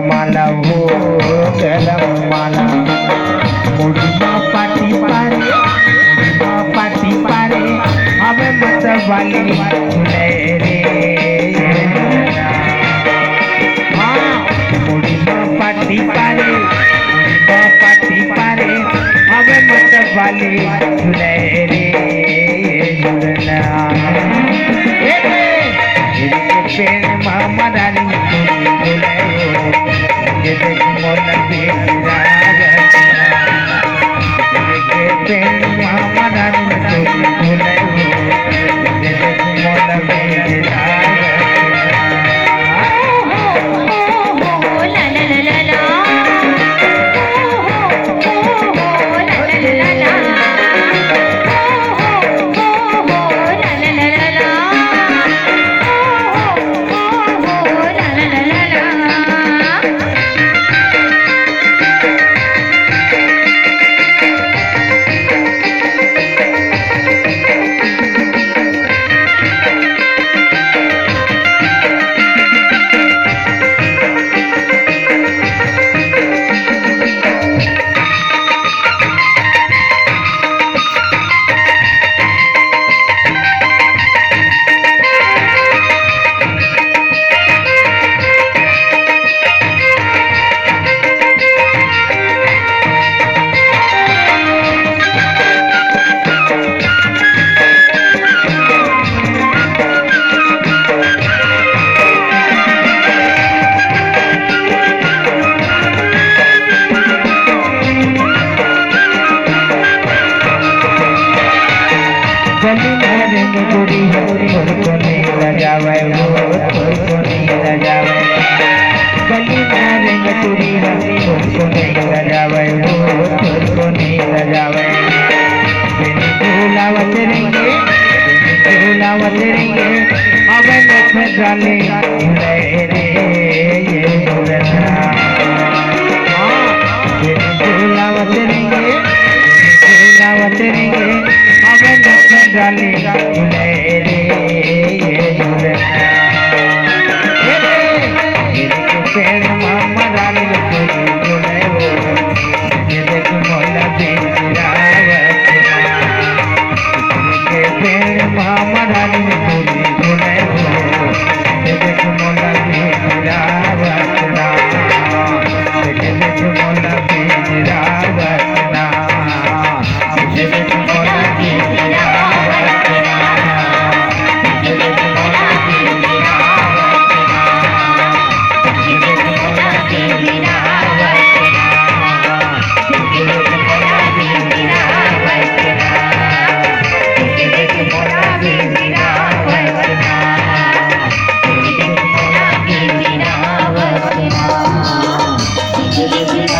माला हो गरम माला मुड़िया पाटी पारे अब मत वाली झूले रे मुड़िया पाटी पारे अब मत वाली झूले रे पेड़ मामा रानी झूले ये देख मोला पेड़ मामा रानी झूले ये देख मोला गली में रंग गुड़ी को नहीं लजावे वो को नहीं लजावे गली में रंग गुड़ी को नहीं लजावे वो को नहीं लजावे झूलावत रहेंगे अब नख डाले झूले रे ये झूलना झूलावत रहेंगे अब नख डाले झूले रे ये झूलना पेड़ मामा रानी झूले ये देख मोला पेड़ मामा रानी झूले ये देख मोला Thank you.